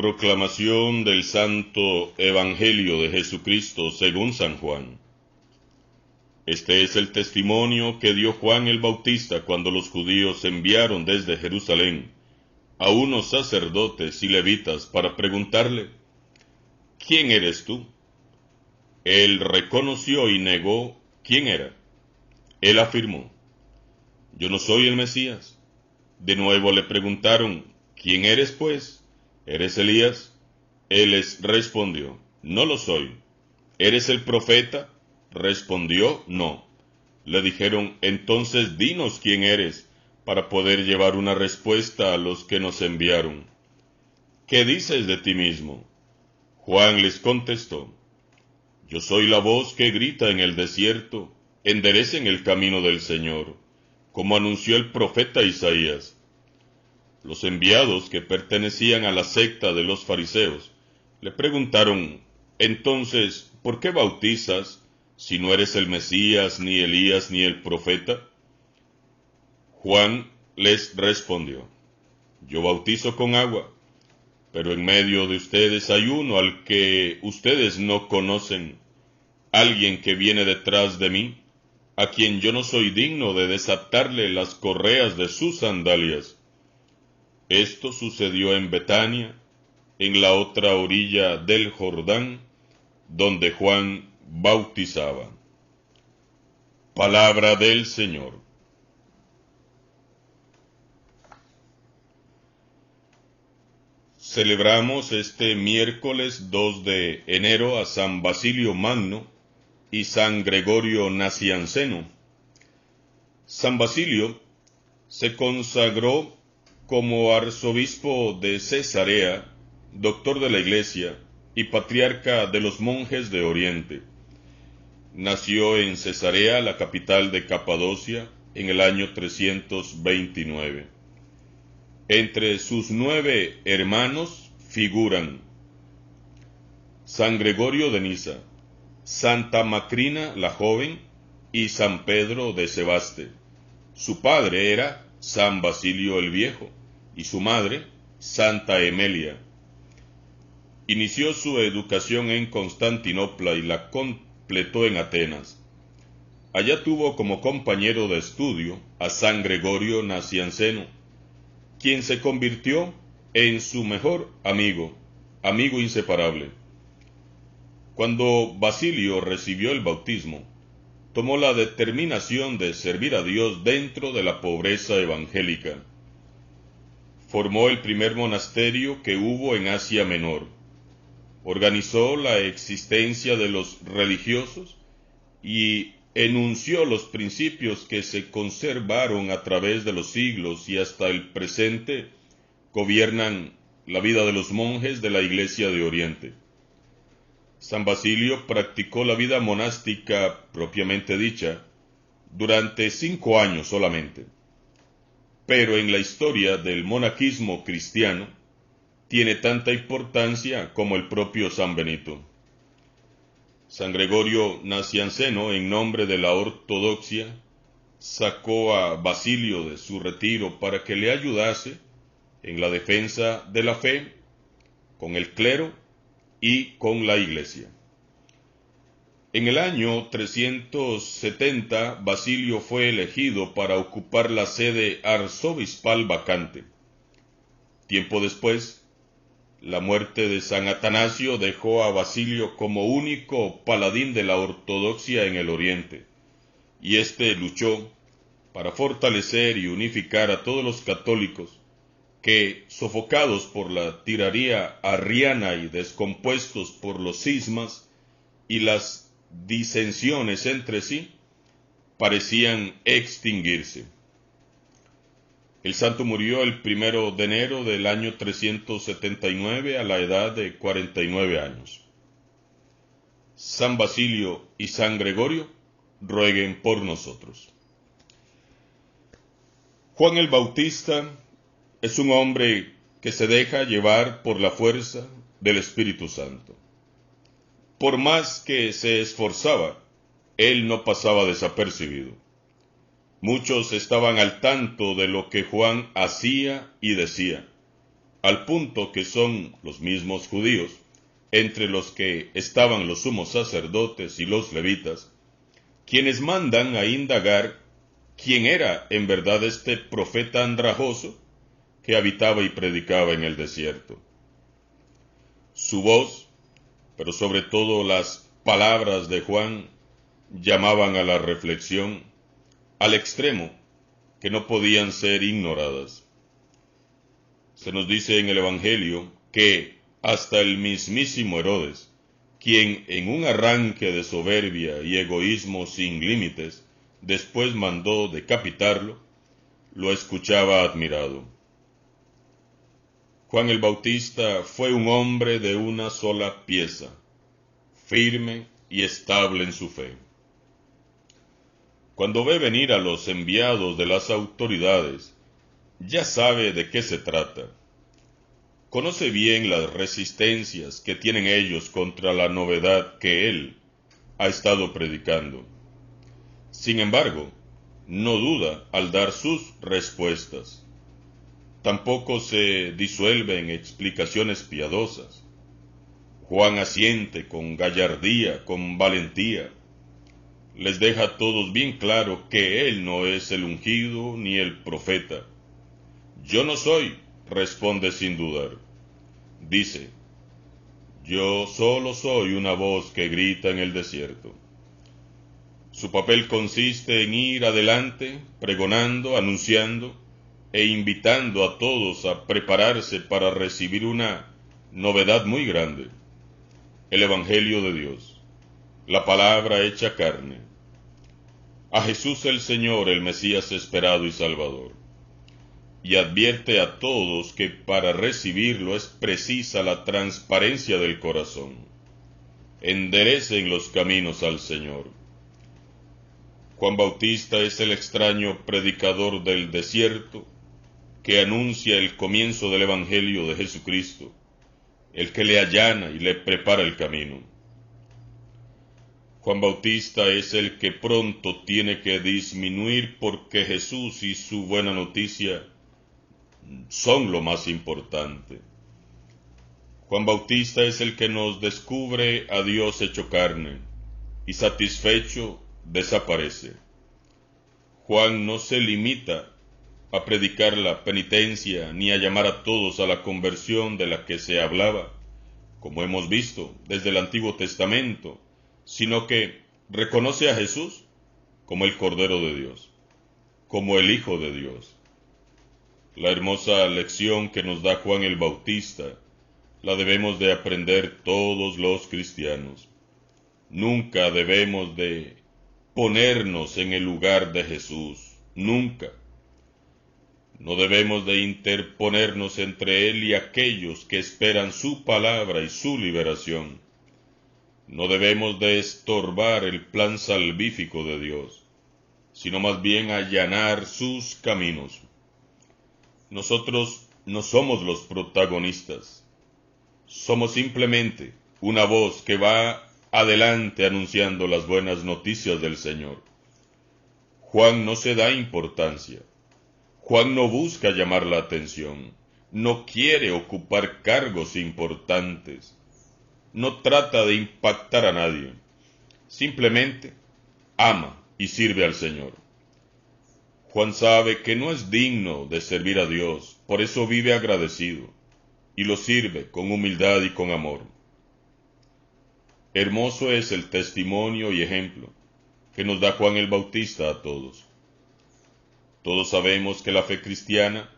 Proclamación del Santo Evangelio de Jesucristo según San Juan. Este es el testimonio que dio Juan el Bautista cuando los judíos enviaron desde Jerusalén a unos sacerdotes y levitas para preguntarle: ¿quién eres tú? Él reconoció y negó quién era. Él afirmó: yo no soy el Mesías. De nuevo le preguntaron: ¿quién eres pues? ¿Eres Elías? Él les respondió: no lo soy. ¿Eres el profeta? Respondió: no. Le dijeron: entonces dinos quién eres, para poder llevar una respuesta a los que nos enviaron. ¿Qué dices de ti mismo? Juan les contestó: yo soy la voz que grita en el desierto, enderecen el camino del Señor, como anunció el profeta Isaías. Los enviados, que pertenecían a la secta de los fariseos, le preguntaron: entonces, ¿por qué bautizas si no eres el Mesías, ni Elías, ni el profeta? Juan les respondió: yo bautizo con agua, pero en medio de ustedes hay uno al que ustedes no conocen, alguien que viene detrás de mí, a quien yo no soy digno de desatarle las correas de sus sandalias. Esto sucedió en Betania, en la otra orilla del Jordán, donde Juan bautizaba. Palabra del Señor. Celebramos este miércoles 2 de enero a San Basilio Magno y San Gregorio Nacianceno. San Basilio se consagró como arzobispo de Cesarea, doctor de la Iglesia y patriarca de los monjes de Oriente. Nació en Cesarea, la capital de Capadocia, en el año 329. Entre sus 9 hermanos figuran San Gregorio de Nisa, Santa Macrina la joven y San Pedro de Sebaste. Su padre era San Basilio el Viejo y su madre, Santa Emelia. Inició su educación en Constantinopla y la completó en Atenas. Allá tuvo como compañero de estudio a San Gregorio Nacianceno, quien se convirtió en su mejor amigo inseparable. Cuando Basilio recibió el bautismo, tomó la determinación de servir a Dios dentro de la pobreza evangélica. Formó el primer monasterio que hubo en Asia Menor. Organizó la existencia de los religiosos y enunció los principios que se conservaron a través de los siglos y hasta el presente gobiernan la vida de los monjes de la Iglesia de Oriente. San Basilio practicó la vida monástica propiamente dicha durante 5 años solamente, pero en la historia del monaquismo cristiano tiene tanta importancia como el propio San Benito. San Gregorio Nacianceno, en nombre de la ortodoxia, sacó a Basilio de su retiro para que le ayudase en la defensa de la fe con el clero y con la Iglesia. En el año 370, Basilio fue elegido para ocupar la sede arzobispal vacante. Tiempo después, la muerte de San Atanasio dejó a Basilio como único paladín de la ortodoxia en el Oriente, y éste luchó para fortalecer y unificar a todos los católicos que, sofocados por la tiranía arriana y descompuestos por los cismas y las disensiones entre sí, parecían extinguirse. El santo murió el 1 de enero del año 379 a la edad de 49 años. San Basilio y San Gregorio rueguen por nosotros. Juan el Bautista es un hombre que se deja llevar por la fuerza del Espíritu Santo. Por más que se esforzaba, él no pasaba desapercibido. Muchos estaban al tanto de lo que Juan hacía y decía, al punto que son los mismos judíos, entre los que estaban los sumos sacerdotes y los levitas, quienes mandan a indagar quién era en verdad este profeta andrajoso que habitaba y predicaba en el desierto. Su voz, pero sobre todo las palabras de Juan, llamaban a la reflexión al extremo que no podían ser ignoradas. Se nos dice en el Evangelio que hasta el mismísimo Herodes, quien en un arranque de soberbia y egoísmo sin límites, después mandó decapitarlo, lo escuchaba admirado. Juan el Bautista fue un hombre de una sola pieza, firme y estable en su fe. Cuando ve venir a los enviados de las autoridades, ya sabe de qué se trata. Conoce bien las resistencias que tienen ellos contra la novedad que él ha estado predicando. Sin embargo, no duda al dar sus respuestas. Tampoco se disuelve en explicaciones piadosas. Juan asiente con gallardía, con valentía. Les deja a todos bien claro que él no es el ungido ni el profeta. Yo no soy, responde sin dudar. Dice, yo solo soy una voz que grita en el desierto. Su papel consiste en ir adelante, pregonando, anunciando e invitando a todos a prepararse para recibir una novedad muy grande, el Evangelio de Dios, la palabra hecha carne, a Jesús el Señor, el Mesías esperado y Salvador, y advierte a todos que para recibirlo es precisa la transparencia del corazón. Enderecen los caminos al Señor. Juan Bautista es el extraño predicador del desierto que anuncia el comienzo del Evangelio de Jesucristo, el que le allana y le prepara el camino. Juan Bautista es el que pronto tiene que disminuir porque Jesús y su buena noticia son lo más importante. Juan Bautista es el que nos descubre a Dios hecho carne y satisfecho desaparece. Juan no se limita a predicar la penitencia ni a llamar a todos a la conversión de la que se hablaba, como hemos visto desde el Antiguo Testamento, sino que reconoce a Jesús como el Cordero de Dios, como el Hijo de Dios. La hermosa lección que nos da Juan el Bautista la debemos de aprender todos los cristianos. Nunca debemos de ponernos en el lugar de Jesús, nunca. No debemos de interponernos entre Él y aquellos que esperan su palabra y su liberación. No debemos de estorbar el plan salvífico de Dios, sino más bien allanar sus caminos. Nosotros no somos los protagonistas, somos simplemente una voz que va adelante anunciando las buenas noticias del Señor. Juan no se da importancia. Juan no busca llamar la atención, no quiere ocupar cargos importantes, no trata de impactar a nadie, simplemente ama y sirve al Señor. Juan sabe que no es digno de servir a Dios, por eso vive agradecido, y lo sirve con humildad y con amor. Hermoso es el testimonio y ejemplo que nos da Juan el Bautista a todos. Todos sabemos que la fe cristiana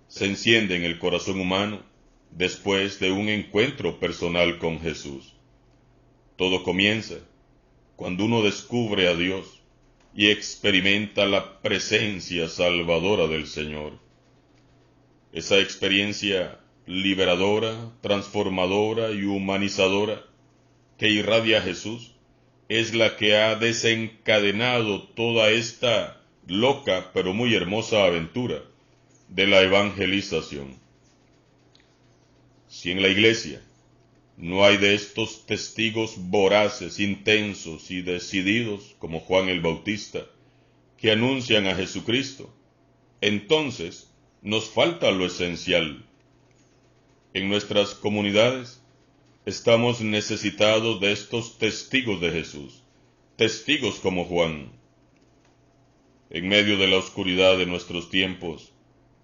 se enciende en el corazón humano después de un encuentro personal con Jesús. Todo comienza cuando uno descubre a Dios y experimenta la presencia salvadora del Señor. Esa experiencia liberadora, transformadora y humanizadora que irradia a Jesús es la que ha desencadenado toda esta loca pero muy hermosa aventura de la evangelización. Si en la iglesia no hay de estos testigos voraces, intensos y decididos como Juan el Bautista, que anuncian a Jesucristo, entonces nos falta lo esencial, En nuestras comunidades estamos necesitados de estos testigos de Jesús, testigos como Juan. En medio de la oscuridad de nuestros tiempos,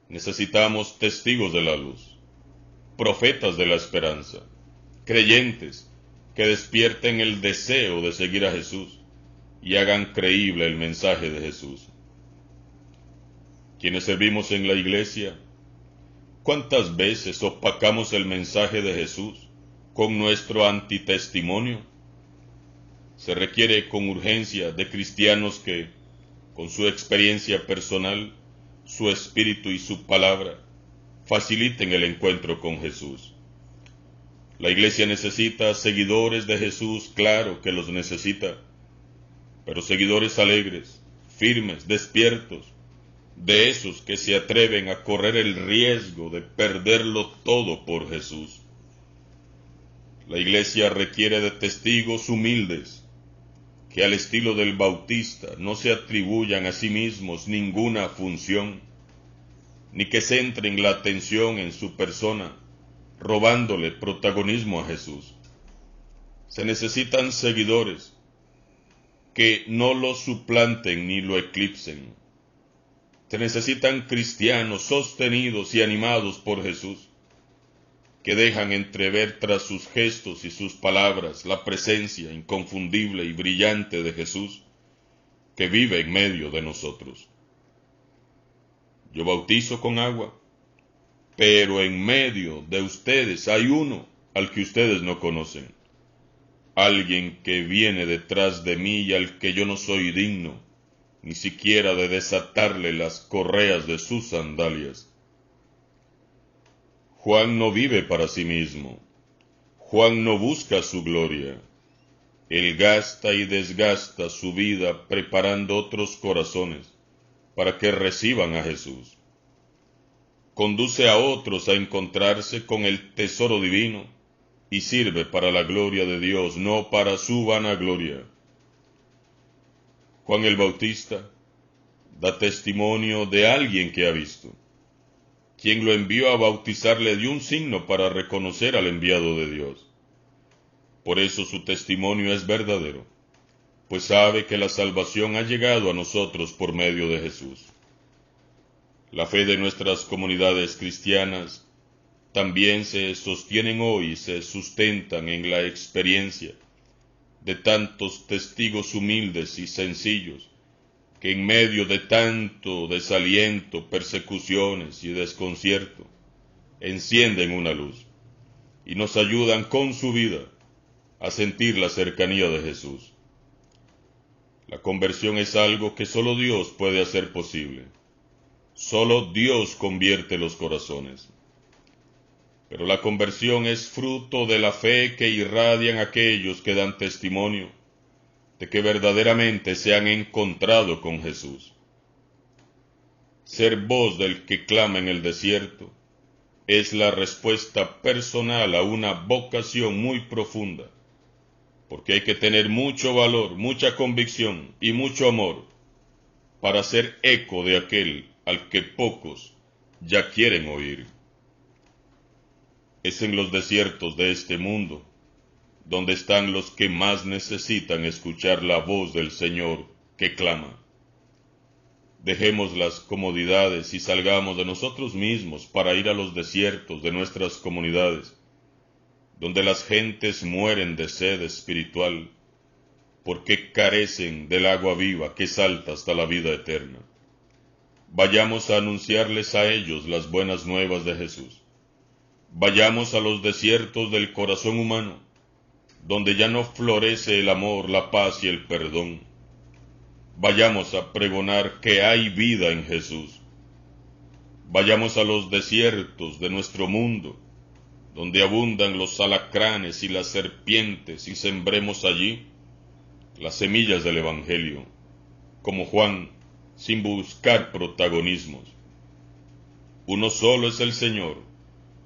necesitamos testigos de la luz, profetas de la esperanza, creyentes que despierten el deseo de seguir a Jesús y hagan creíble el mensaje de Jesús. Quienes servimos en la iglesia, ¿cuántas veces opacamos el mensaje de Jesús con nuestro antitestimonio? Se requiere con urgencia de cristianos que, con su experiencia personal, su espíritu y su palabra, faciliten el encuentro con Jesús. La iglesia necesita seguidores de Jesús, claro que los necesita, pero seguidores alegres, firmes, despiertos, de esos que se atreven a correr el riesgo de perderlo todo por Jesús. La iglesia requiere de testigos humildes, que al estilo del Bautista no se atribuyan a sí mismos ninguna función, ni que centren la atención en su persona, robándole protagonismo a Jesús. Se necesitan seguidores que no lo suplanten ni lo eclipsen. Se necesitan cristianos sostenidos y animados por Jesús, que dejan entrever tras sus gestos y sus palabras la presencia inconfundible y brillante de Jesús, que vive en medio de nosotros. Yo bautizo con agua, pero en medio de ustedes hay uno al que ustedes no conocen, alguien que viene detrás de mí y al que yo no soy digno ni siquiera de desatarle las correas de sus sandalias. Juan no vive para sí mismo. Juan no busca su gloria. Él gasta y desgasta su vida preparando otros corazones para que reciban a Jesús. Conduce a otros a encontrarse con el tesoro divino y sirve para la gloria de Dios, no para su vanagloria. Juan el Bautista da testimonio de alguien que ha visto. Quien lo envió a bautizar le dio un signo para reconocer al enviado de Dios. Por eso su testimonio es verdadero, pues sabe que la salvación ha llegado a nosotros por medio de Jesús. La fe de nuestras comunidades cristianas también se sostienen hoy y se sustentan en la experiencia de tantos testigos humildes y sencillos que en medio de tanto desaliento, persecuciones y desconcierto, encienden una luz y nos ayudan con su vida a sentir la cercanía de Jesús. La conversión es algo que solo Dios puede hacer posible. Solo Dios convierte los corazones. Pero la conversión es fruto de la fe que irradian aquellos que dan testimonio de que verdaderamente se han encontrado con Jesús. Ser voz del que clama en el desierto es la respuesta personal a una vocación muy profunda, porque hay que tener mucho valor, mucha convicción y mucho amor para hacer eco de aquel al que pocos ya quieren oír. Es en los desiertos de este mundo donde están los que más necesitan escuchar la voz del Señor que clama. Dejemos las comodidades y salgamos de nosotros mismos para ir a los desiertos de nuestras comunidades, donde las gentes mueren de sed espiritual, porque carecen del agua viva que salta hasta la vida eterna. Vayamos a anunciarles a ellos las buenas nuevas de Jesús. Vayamos a los desiertos del corazón humano, donde ya no florece el amor, la paz y el perdón. Vayamos a pregonar que hay vida en Jesús. Vayamos a los desiertos de nuestro mundo, donde abundan los alacranes y las serpientes, y sembremos allí las semillas del Evangelio, como Juan, sin buscar protagonismos. Uno solo es el Señor,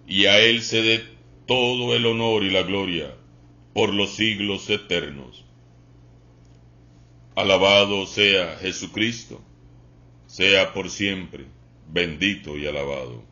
y a Él se dé todo el honor y la gloria por los siglos eternos. Alabado sea Jesucristo, sea por siempre bendito y alabado.